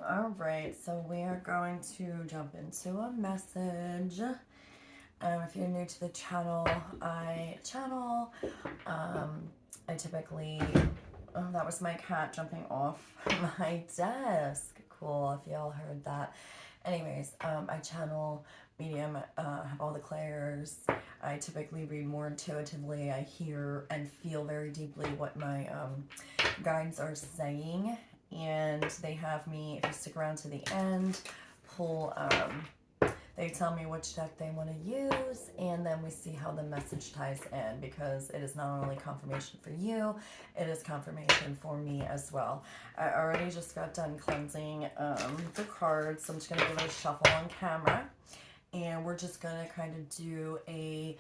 All right, so we are going to jump into a message. If you're new to the channel, I typically, oh, that was my cat jumping off my desk. Cool, if y'all heard that. Anyways, I channel medium, have all the clairs. I typically read more intuitively. I hear and feel very deeply what my guides are saying, and they have me, if you stick around to the end, pull they tell me which deck they want to use, and then we see how the message ties in, because it is not only confirmation for you, it is confirmation for me as well. I already just got done cleansing the cards, so I'm just going to give it a shuffle on camera, and we're just going to kind of do a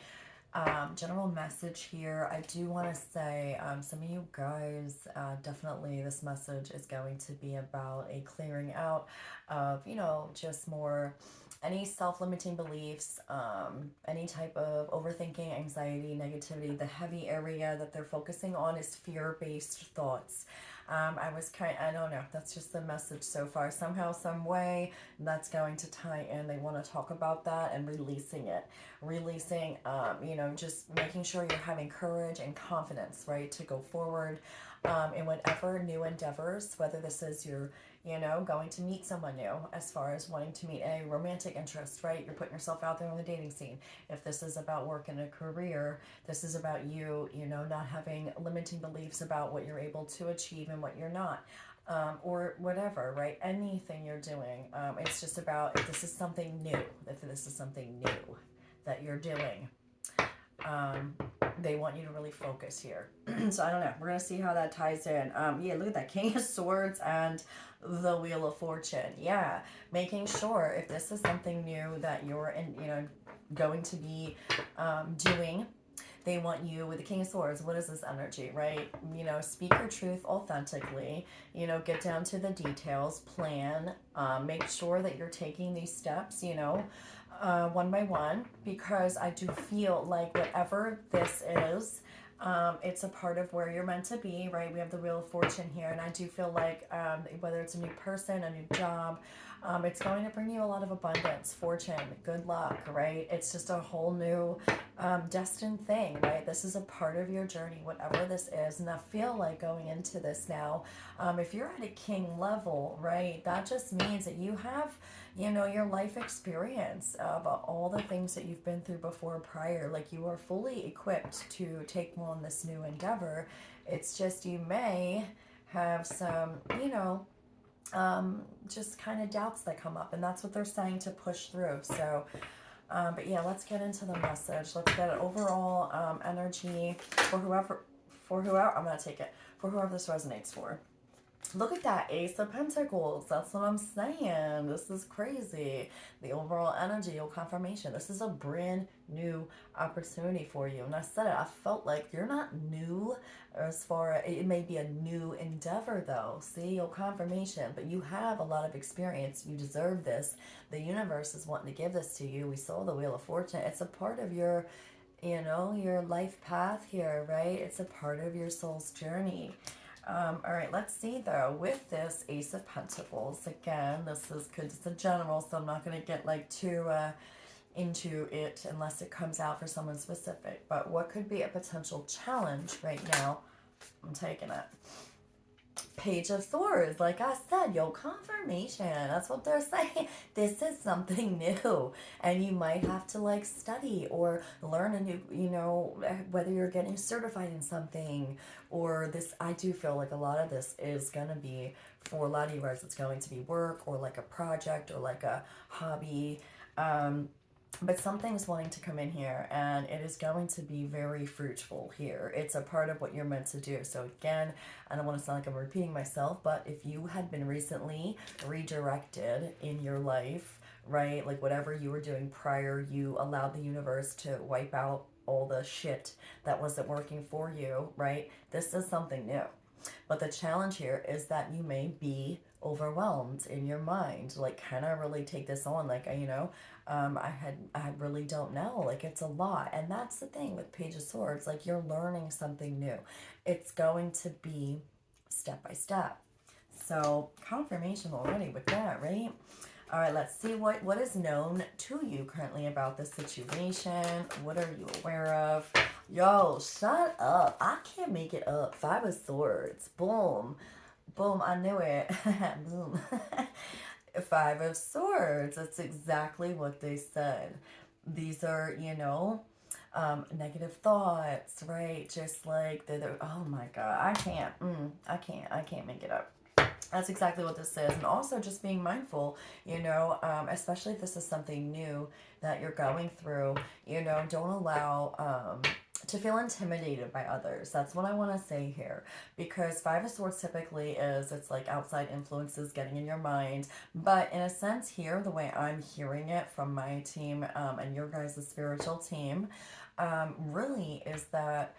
general message here. I do want to say, some of you guys, definitely this message is going to be about a clearing out of, just more any self-limiting beliefs, any type of overthinking, anxiety, negativity. The heavy area that they're focusing on is fear-based thoughts. I don't know, that's just the message so far. Somehow, some way, that's going to tie in. They want to talk about that and releasing it. Releasing, just making sure you're having courage and confidence, right, to go forward in whatever new endeavors, whether this is your, going to meet someone new, as far as wanting to meet a romantic interest, right? You're putting yourself out there on the dating scene. If this is about work and a career, this is about you, not having limiting beliefs about what you're able to achieve and what you're not. Or whatever, right? Anything you're doing. It's just about if this is something new, that you're doing. They want you to really focus here. So I don't know. We're gonna see how that ties in. Yeah, look at that, King of Swords and the Wheel of Fortune. Yeah, making sure if this is something new that you're going to be doing. They want you with the King of Swords. What is this energy, right? Speak your truth authentically. Get down to the details. Plan. Make sure that you're taking these steps. One by one, because I do feel like whatever this is, it's a part of where you're meant to be, right? We have the Wheel of Fortune here, and I do feel like whether it's a new person, a new job, it's going to bring you a lot of abundance, fortune, good luck, right? It's just a whole new destined thing, right? This is a part of your journey, whatever this is. And I feel like going into this now, if you're at a king level, right, that just means that you have, your life experience of all the things that you've been through before prior. Like, you are fully equipped to take on this new endeavor. It's just you may have some, just kind of doubts that come up, and that's what they're saying to push through. So, but yeah, let's get into the message. Let's get an overall energy for whoever. I'm gonna take it for whoever this resonates for. Look at that, Ace of Pentacles. That's what I'm saying. This is crazy. The overall energy, your confirmation. This is a brand new opportunity for you. And I said it, I felt like you're not new as far as it may be a new endeavor though. See, your confirmation, but you have a lot of experience. You deserve this. The universe is wanting to give this to you. We saw the Wheel of Fortune. It's a part of your, your life path here, right? It's a part of your soul's journey. All right, let's see though, with this Ace of Pentacles, again, this is good, it's a general, so I'm not going to get like too into it unless it comes out for someone specific, but what could be a potential challenge right now? I'm taking it. Page of Swords, like I said, your confirmation. That's what they're saying. This is something new, and you might have to like study or learn a new, whether you're getting certified in something or this. I do feel like a lot of this is gonna be for a lot of you guys. It's going to be work or like a project or like a hobby. But something's wanting to come in here, and it is going to be very fruitful here. It's a part of what you're meant to do. So again, I don't want to sound like I'm repeating myself, but if you had been recently redirected in your life, right, like whatever you were doing prior, you allowed the universe to wipe out all the shit that wasn't working for you, right? This is something new. But the challenge here is that you may be overwhelmed in your mind. Like, can I really take this on? Like, I really don't know. Like, it's a lot. And that's the thing with Page of Swords. Like, you're learning something new. It's going to be step by step. So confirmation already with that, right? All right, let's see what is known to you currently about this situation. What are you aware of? Yo, shut up. I can't make it up. Five of Swords. Boom. Boom, I knew it. Boom. Five of Swords. That's exactly what they said. These are, negative thoughts, right? Just like oh my god, I can't make it up. That's exactly what this is. And also just being mindful, especially if this is something new that you're going through, don't allow to feel intimidated by others. That's what I want to say here. Because Five of Swords typically it's like outside influences getting in your mind. But in a sense here, the way I'm hearing it from my team and your guys' spiritual team, really is that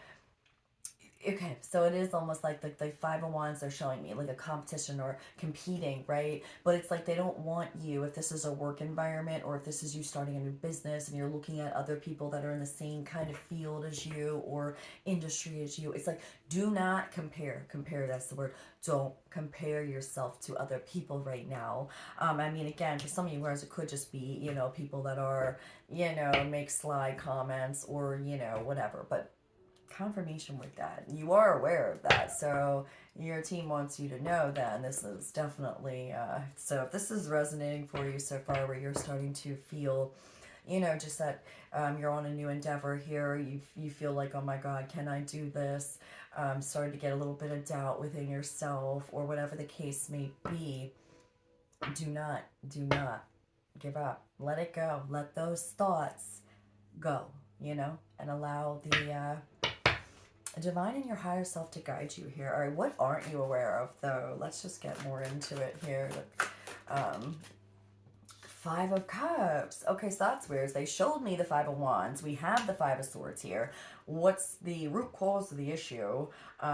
okay, so it is almost like the Five of Wands are showing me, like a competition or competing, right? But it's like they don't want you, if this is a work environment or if this is you starting a new business and you're looking at other people that are in the same kind of field as you or industry as you, it's like, do not compare. Compare, that's the word. Don't compare yourself to other people right now. I mean, again, for some of you guys, it could just be, people that are, make sly comments or, whatever. But confirmation with that. You are aware of that, so your team wants you to know that, and this is definitely, so if this is resonating for you so far where you're starting to feel, just that you're on a new endeavor here, you feel like, oh my god, can I do this? Starting to get a little bit of doubt within yourself, or whatever the case may be, do not give up. Let it go. Let those thoughts go, and allow the divine and your higher self to guide you here. All right, what aren't you aware of, though? Let's just get more into it here. Five of Cups. Okay, so that's weird. They showed me the Five of Wands. We have the Five of Swords here. What's the root cause of the issue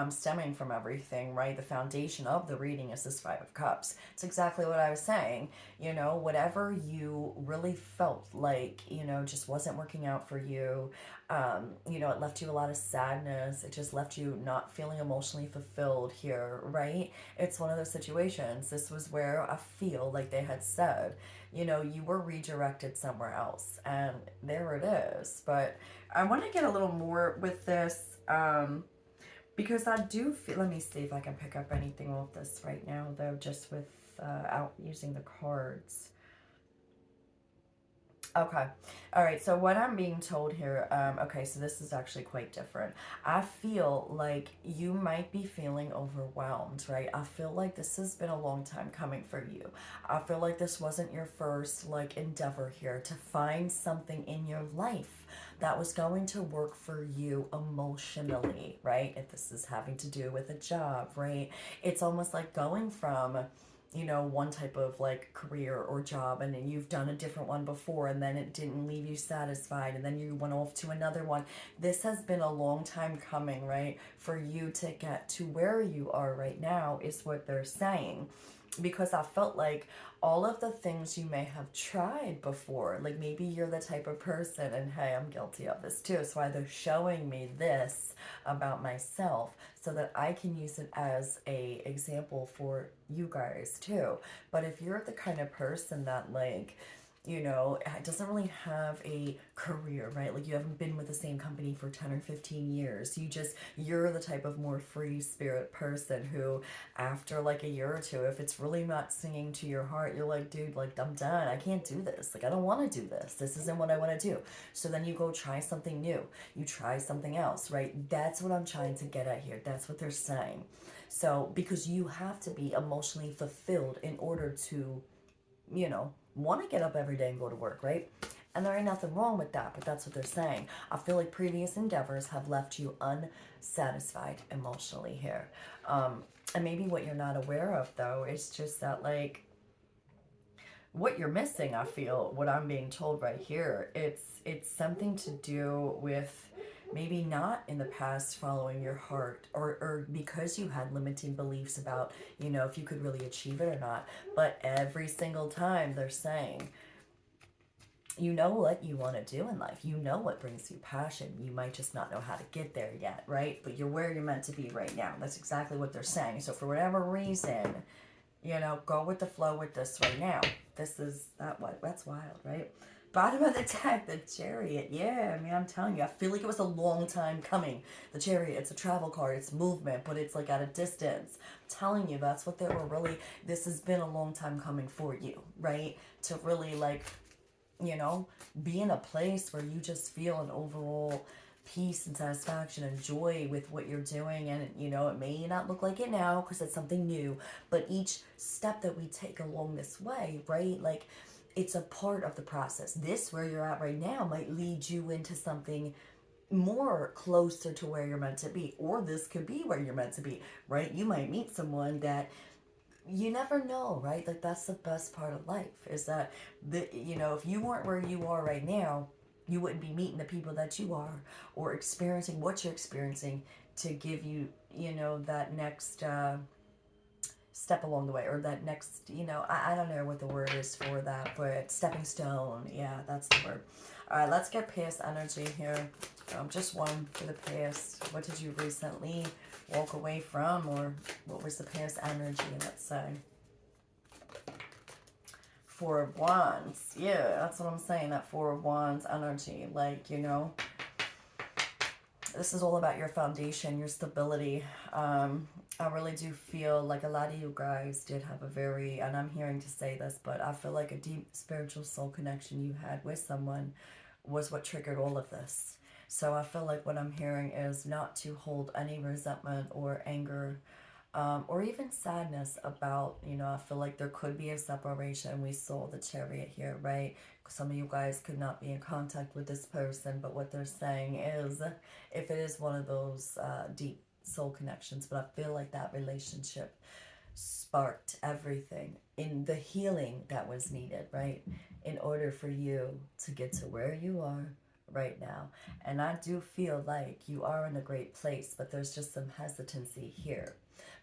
stemming from everything, right? The foundation of the reading is this Five of Cups. It's exactly what I was saying. Whatever you really felt like, just wasn't working out for you, it left you a lot of sadness. It just left you not feeling emotionally fulfilled here, right? It's one of those situations. This was where I feel like they had said, you were redirected somewhere else, and there it is. But I want to get a little more with this, because I do feel, let me see if I can pick up anything off this right now, though, just with out using the cards. Okay. All right. So what I'm being told here, okay, so this is actually quite different. I feel like you might be feeling overwhelmed, right? I feel like this has been a long time coming for you. I feel like this wasn't your first, like, endeavor here to find something in your life that was going to work for you emotionally, right? If this is having to do with a job, right? It's almost like going from one type of like career or job, and then you've done a different one before, and then it didn't leave you satisfied, and then you went off to another one. This has been a long time coming, right? For you to get to where you are right now is what they're saying. Because I felt like all of the things you may have tried before, like maybe you're the type of person, and hey, I'm guilty of this too. It's why they're showing me this about myself so that I can use it as a example for you guys too. But if you're the kind of person that like, doesn't really have a career, right? Like you haven't been with the same company for 10 or 15 years. You're the type of more free spirit person who, after like a year or two, if it's really not singing to your heart, you're like, dude, like I'm done. I can't do this. Like I don't want to do this. This isn't what I want to do. So then you go try something new. You try something else, right? That's what I'm trying to get at here. That's what they're saying. So because you have to be emotionally fulfilled in order to, want to get up every day and go to work, right? And there ain't nothing wrong with that, but that's what they're saying. I feel like previous endeavors have left you unsatisfied emotionally here. And maybe what you're not aware of, though, is just that, like, what you're missing, I feel, what I'm being told right here, it's something to do with maybe not in the past following your heart, or because you had limiting beliefs about, if you could really achieve it or not. But every single time they're saying, you know what you want to do in life. You know what brings you passion. You might just not know how to get there yet, right? But you're where you're meant to be right now. That's exactly what they're saying. So for whatever reason, You know, go with the flow with this right now. This is that what that's wild, right? Bottom of the deck, the Chariot. Yeah, I mean, I'm telling you, I feel like it was a long time coming. The Chariot, it's a travel card, it's movement, but it's like at a distance. I'm telling you, that's what they were really, this has been a long time coming for you, right? To really like, you know, be in a place where you just feel an overall peace and satisfaction and joy with what you're doing. And you know, it may not look like it now because it's something new, but each step that we take along this way, right, like it's a part of the process. This where you're at right now might lead you into something more closer to where you're meant to be, or this could be where you're meant to be, right? You might meet someone that you never know, right? Like that's the best part of life is that the, you know, if you weren't where you are right now, you wouldn't be meeting the people that you are or experiencing what you're experiencing to give you, you know, that next step along the way, or that next, you know, I don't know what the word is for that, but stepping stone. Yeah, that's the word. All right, let's get past energy here. Just one for the past. What did you recently walk away from, or what was the past energy, let's say? Four of Wands. Yeah, that's what I'm saying, that Four of Wands energy. Like, you know, this is all about your foundation, your stability. I really do feel like a lot of you guys did have a very, and I'm hearing to say this, but I feel like a deep spiritual soul connection you had with someone was what triggered all of this. So I feel like what I'm hearing is not to hold any resentment or anger, or even sadness about, you know, I feel like there could be a separation. We saw the Chariot here, right? Some of you guys could not be in contact with this person, but what they're saying is, if it is one of those deep soul connections, but I feel like that relationship sparked everything in the healing that was needed, right? In order for you to get to where you are right now. And I do feel like you are in a great place, but there's just some hesitancy here.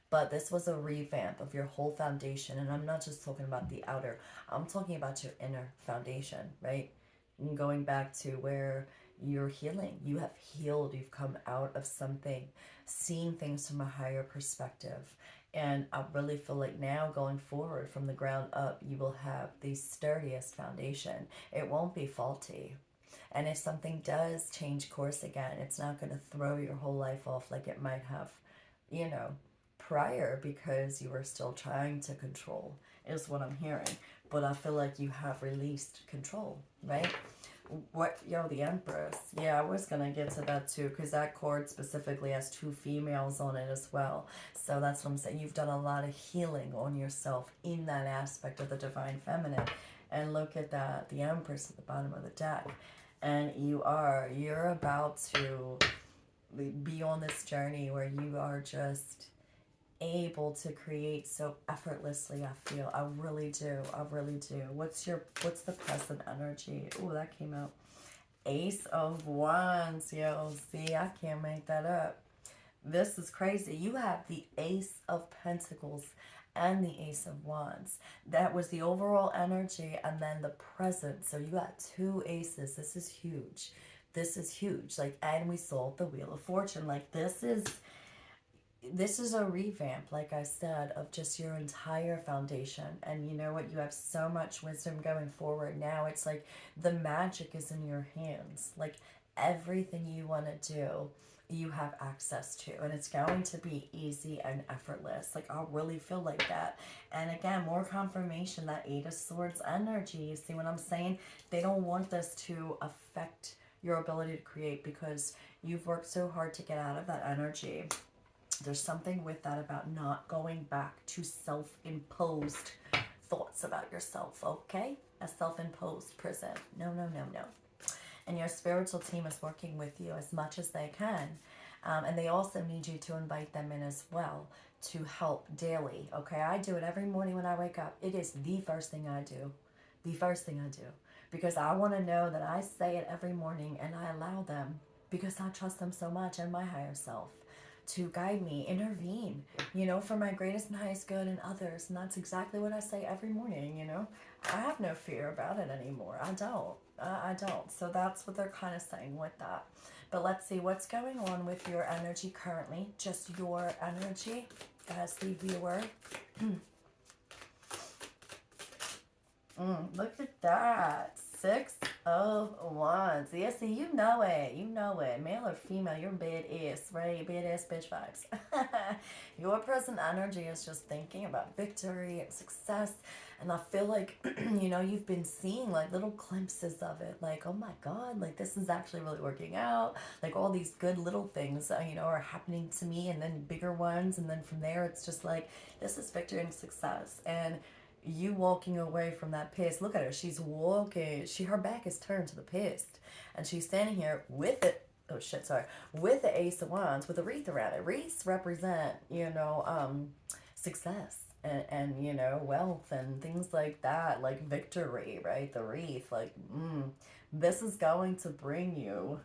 But this was a revamp of your whole foundation. And I'm not just talking about the outer, I'm talking about your inner foundation, right? And going back to where you're healing. You have healed. You've come out of something, seeing things from a higher perspective. And I really feel like now going forward from the ground up, you will have the sturdiest foundation. It won't be faulty. And if something does change course again, it's not going to throw your whole life off like it might have, you know, prior, because you were still trying to control, is what I'm hearing. But I feel like you have released control, right? What, yo, the Empress. Yeah, I was gonna get to that too, because that card specifically has two females on it as well. So that's what I'm saying. You've done a lot of healing on yourself in that aspect of the divine feminine. And look at that, the Empress at the bottom of the deck. And you're about to be on this journey where you are just able to create so effortlessly. I really do. What's the present energy? Oh, that came out. Ace of Wands. Yo, see, I can't make that up. This is crazy. You have the Ace of Pentacles and the Ace of Wands. That was the overall energy, and then the present. So you got two aces. This is huge. Like, and we sold the Wheel of Fortune. Like, this is a revamp, like I said, of just your entire foundation. And you know what? You have so much wisdom going forward now. It's like the magic is in your hands. Like, everything you want to do, you have access to. And it's going to be easy and effortless. Like, I really feel like that. And again, more confirmation, that Eight of Swords energy. You see what I'm saying? They don't want this to affect your ability to create, because you've worked so hard to get out of that energy. There's something with that about not going back to self-imposed thoughts about yourself, okay? A self-imposed prison. No. And your spiritual team is working with you as much as they can. And they also need you to invite them in as well to help daily, okay? I do it every morning when I wake up. It is the first thing I do. Because I want to know that I say it every morning, and I allow them, because I trust them so much, and my higher self, to guide me, intervene, you know, for my greatest and highest good and others. And that's exactly what I say every morning, you know. I have no fear about it anymore. I don't. So that's what they're kind of saying with that. But let's see what's going on with your energy currently. Just your energy as the viewer. Look at that. 6 of Wands. Yeah, see, you know it. You know it. Male or female, you're badass, right? Badass bitch vibes. Your present energy is just thinking about victory and success. And I feel like, you've been seeing like little glimpses of it. Like, oh my God, like this is actually really working out. Like all these good little things, are happening to me, and then bigger ones. And then from there, it's just like, this is victory and success. And you walking away from that pissed. Look at her. She's walking. Her back is turned to the pissed, and she's standing here with it. Oh shit, sorry. With the Ace of Wands, with a wreath around it. Wreaths represent, success and wealth and things like that, like victory, right? The wreath, like, this is going to bring you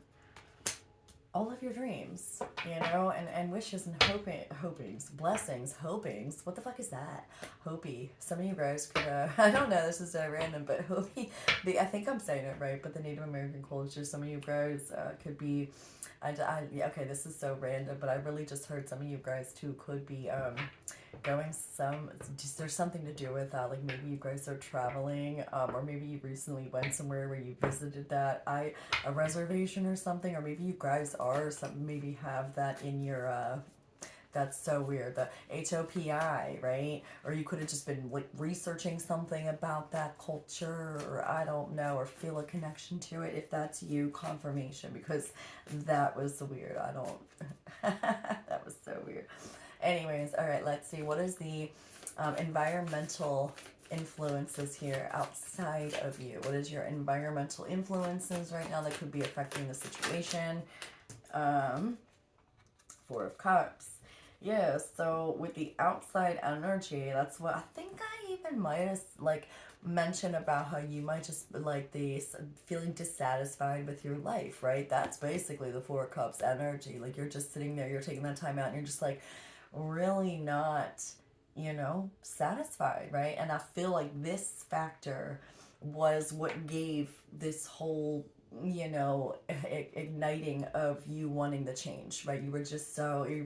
all of your dreams, and wishes and hopings, blessings, hopings. What the fuck is that? Hopey. Some of you guys could, I don't know, this is so random, but Hopi, I think I'm saying it right, but the Native American culture, some of you guys could be, yeah, okay, this is so random, but I really just heard some of you guys too could be, going there's something to do with that, like maybe you guys are traveling, or maybe you recently went somewhere where you visited a reservation or something, or maybe you guys are maybe have that in your that's so weird, the HOPI, right? Or you could have just been like researching something about that culture, or I don't know, or feel a connection to it. If that's you, confirmation, because that was weird. I don't that was so weird. Anyways, all right, let's see. What is the environmental influences here outside of you? What is your environmental influences right now that could be affecting the situation? Four of Cups. Yeah, so with the outside energy, that's what I think I even might have like mentioned about how you might just like this feeling dissatisfied with your life, right? That's basically the Four of Cups energy. Like you're just sitting there, you're taking that time out, and you're just like really not, satisfied, right? And I feel like this factor was what gave this whole igniting of you wanting the change, right? You were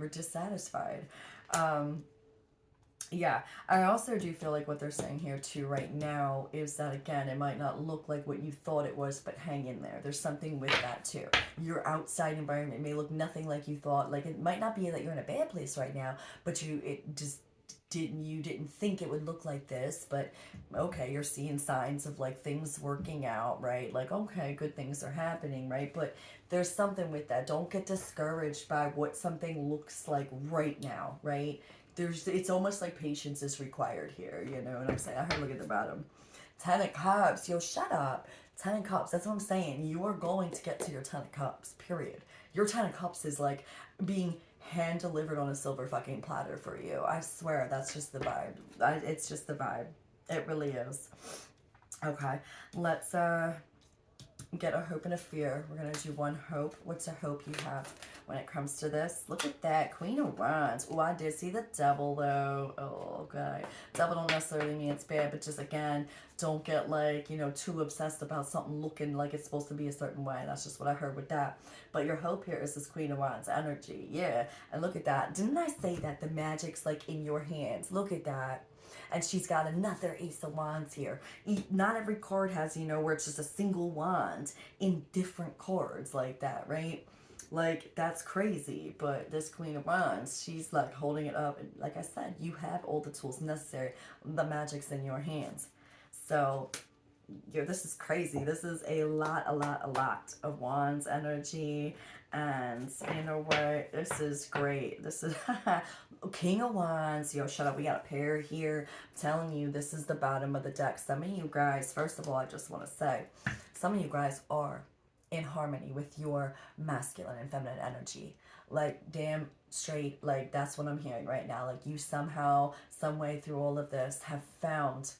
dissatisfied. um yeah, I also do feel like what they're saying here too right now is that, again, it might not look like what you thought it was, but hang in there. There's something with that too. Your outside environment may look nothing like you thought. Like it might not be that you're in a bad place right now, but you didn't think it would look like this. But okay, you're seeing signs of like things working out, right? Like, okay, good things are happening, right? But there's something with that. Don't get discouraged by what something looks like right now, right? It's almost like patience is required here, you know what I'm saying? I heard, look at the bottom. 10 of Cups. Yo, shut up. 10 of Cups. That's what I'm saying. You are going to get to your 10 of Cups, period. Your 10 of Cups is like being hand delivered on a silver fucking platter for you. I swear, that's just the vibe. It's just the vibe. It really is. Okay, let's get a hope and a fear. We're gonna do one hope. What's a hope you have when it comes to this? Look at that, Queen of Wands. Oh, I did see the Devil though. Oh, okay. Devil don't necessarily mean it's bad, but just again, don't get like, too obsessed about something looking like it's supposed to be a certain way. That's just what I heard with that. But your hope here is this Queen of Wands energy. Yeah. And look at that. Didn't I say that the magic's like in your hands? Look at that. And she's got another Ace of Wands here. Not every card has, where it's just a single wand in different cards like that, right? Like, that's crazy. But this Queen of Wands, she's like holding it up. And like I said, you have all the tools necessary. The magic's in your hands. So, this is crazy. This is a lot of Wands energy. And you know what? This is great. This is King of Wands. Yo, shut up. We got a pair here. I'm telling you, this is the bottom of the deck. Some of you guys, first of all, I just want to say, some of you guys are in harmony with your masculine and feminine energy. Like, damn straight, like, that's what I'm hearing right now. Like, you somehow, some way through all of this have found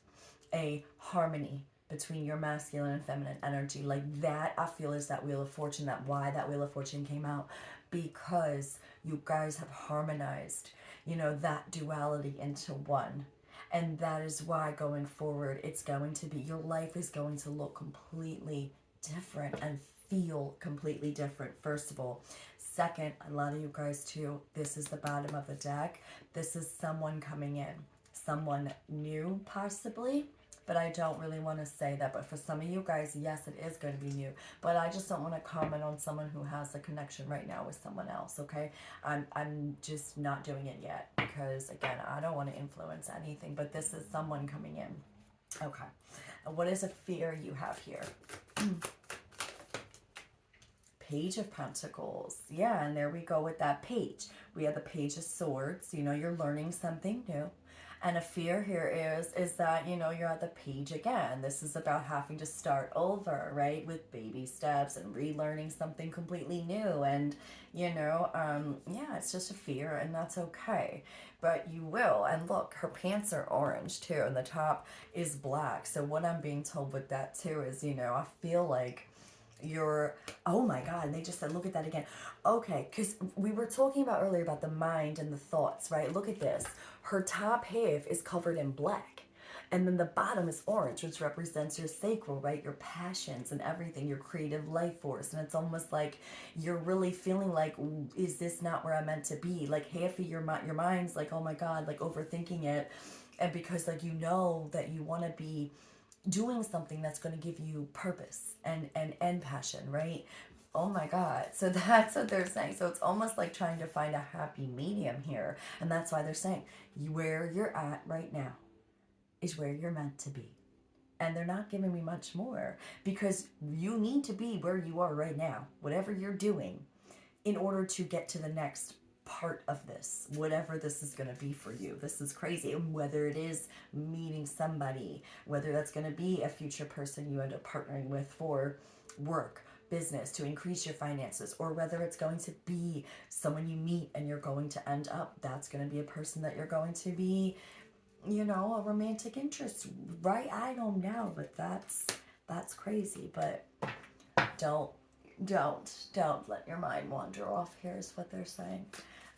a harmony between your masculine and feminine energy. Like that, I feel, is that Wheel of Fortune, that Wheel of Fortune came out, because you guys have harmonized, that duality into one. And that is why going forward, it's going to be, your life is going to look completely different and feel completely different, first of all. Second, a lot of you guys too, this is the bottom of the deck. This is someone coming in, someone new possibly, but I don't really want to say that. But for some of you guys, yes, it is going to be new. But I just don't want to comment on someone who has a connection right now with someone else, okay? I'm just not doing it yet because, again, I don't want to influence anything. But this is someone coming in. Okay. What is a fear you have here? Page of Pentacles. Yeah, and there we go with that page. We have the Page of Swords. You know, you're learning something new. And a fear here is that, you know, you're at the page again. This is about having to start over, right? With baby steps and relearning something completely new. And, you know, yeah, it's just a fear, and that's okay. But you will. And look, her pants are orange too, and the top is black. So what I'm being told with that too is, you know, I feel like you're, oh my God, and they just said, look at that again. Okay, because we were talking about earlier about the mind and the thoughts, right? Look at this. Her top half is covered in black. And then the bottom is orange, which represents your sacral, right? Your passions and everything, your creative life force. And it's almost like you're really feeling like, is this not where I'm meant to be? Like half of your mind's like, oh my God, like overthinking it. And because like you know that you want to be doing something that's going to give you purpose and passion, right? Oh my God. So that's what they're saying. So it's almost like trying to find a happy medium here. And that's why they're saying where you're at right now is where you're meant to be. And they're not giving me much more because you need to be where you are right now, whatever you're doing, in order to get to the next part of this, whatever this is going to be for you. This is crazy. And whether it is meeting somebody, whether that's going to be a future person you end up partnering with for work, business, to increase your finances, or whether it's going to be someone you meet and you're going to end up, that's going to be a person that you're going to be, you know, a romantic interest, right? I don't know, but that's crazy. But don't let your mind wander off here is what they're saying.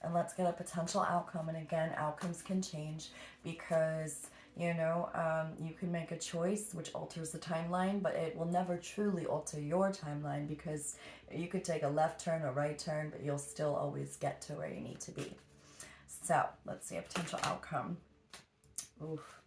And let's get a potential outcome. And again, outcomes can change because, you know, you can make a choice which alters the timeline, but it will never truly alter your timeline because you could take a left turn or right turn, but you'll still always get to where you need to be. So let's see a potential outcome. Oof.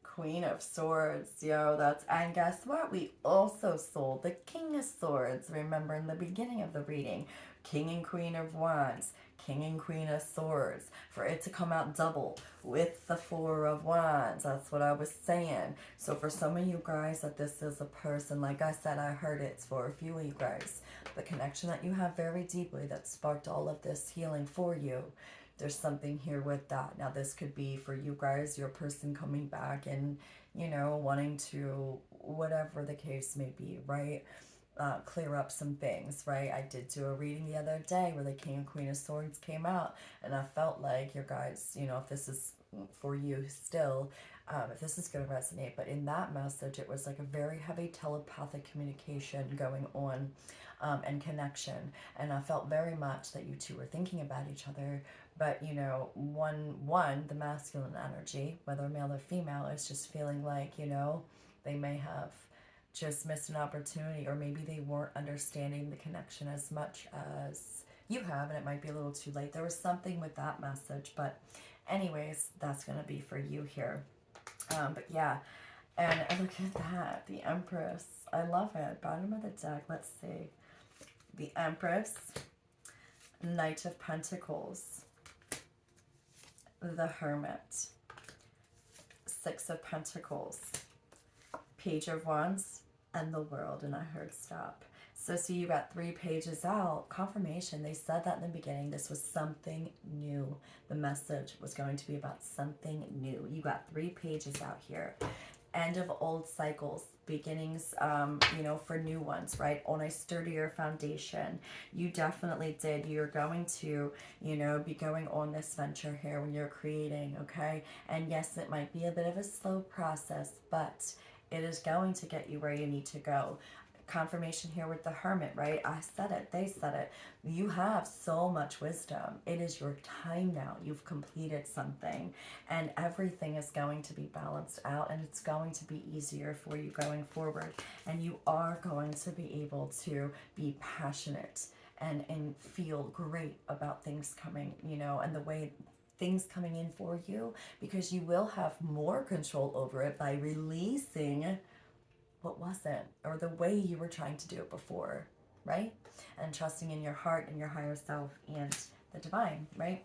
Queen of Swords, yo, and guess what? We also sold the King of Swords. Remember in the beginning of the reading, King and Queen of Wands, King and Queen of Swords, for it to come out double with the Four of Wands. That's what I was saying. So for some of you guys that this is a person, like I said, I heard it's for a few of you guys, the connection that you have very deeply that sparked all of this healing for you. There's something here with that. Now, this could be for you guys, your person coming back and, you know, wanting to, whatever the case may be, right? Clear up some things, right? I did do a reading the other day where the King and Queen of Swords came out, and I felt like your guys, you know, if this is for you still, if this is going to resonate, but in that message, it was like a very heavy telepathic communication going on. And connection, and I felt very much that you two were thinking about each other, but you know, one the masculine energy, whether male or female, is just feeling like, you know, they may have just missed an opportunity, or maybe they weren't understanding the connection as much as you have, and it might be a little too late. There was something with that message, but anyways, that's going to be for you here. But yeah, and look at that, the Empress. I love it. Bottom of the deck, let's see. The Empress, Knight of Pentacles, the Hermit, Six of Pentacles, Page of Wands, and the World. And I heard stop. So see, you got 3 pages out. Confirmation. They said that in the beginning. This was something new. The message was going to be about something new. You got 3 pages out here. End of old cycles, beginnings, you know, for new ones, right? On a sturdier foundation. You definitely did. You're going to, you know, be going on this venture here when you're creating, okay? And yes, it might be a bit of a slow process, but it is going to get you where you need to go. Confirmation here with the Hermit, right? I said it, they said it. You have so much wisdom. It is your time now. You've completed something, and everything is going to be balanced out, and it's going to be easier for you going forward. And you are going to be able to be passionate and feel great about things coming, you know, and the way things coming in for you, because you will have more control over it by releasing what wasn't, or the way you were trying to do it before, right? And trusting in your heart and your higher self and the divine, right?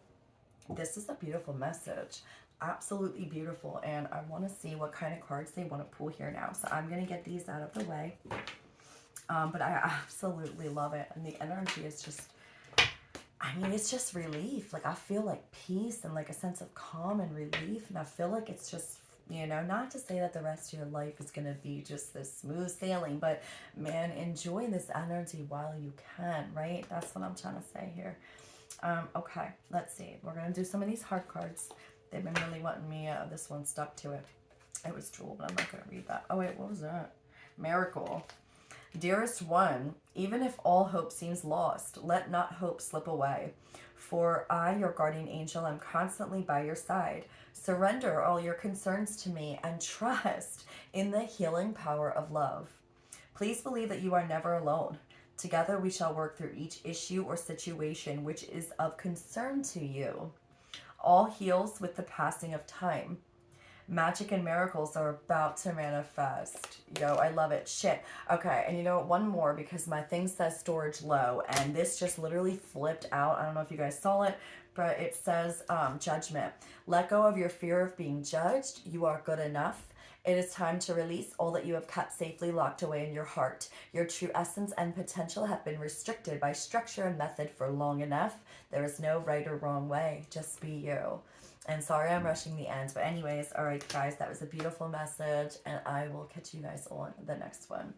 This is a beautiful message. Absolutely beautiful. And I want to see what kind of cards they want to pull here now. So I'm going to get these out of the way. But I absolutely love it. And the energy is just, I mean, it's just relief. Like, I feel like peace and like a sense of calm and relief. And I feel like it's just, you know, not to say that the rest of your life is going to be just this smooth sailing, but man, enjoy this energy while you can, right? That's what I'm trying to say here. Okay, let's see. We're going to do some of these heart cards. They've been really wanting me, this one stuck to it. It was Jewel, but I'm not going to read that. Oh, wait, what was that? Miracle. Dearest one, even if all hope seems lost, let not hope slip away. For I, your guardian angel, am constantly by your side. Surrender all your concerns to me and trust in the healing power of love. Please believe that you are never alone. Together we shall work through each issue or situation which is of concern to you. All heals with the passing of time. Magic and miracles are about to manifest. Yo, I love it. Shit. Okay, and you know what? One more, because my thing says storage low, and this just literally flipped out. I don't know if you guys saw it, but it says judgment. Let go of your fear of being judged. You are good enough. It is time to release all that you have kept safely locked away in your heart. Your true essence and potential have been restricted by structure and method for long enough. There is no right or wrong way. Just be you. And sorry I'm rushing the end. But anyways, all right, guys, that was a beautiful message. And I will catch you guys on the next one.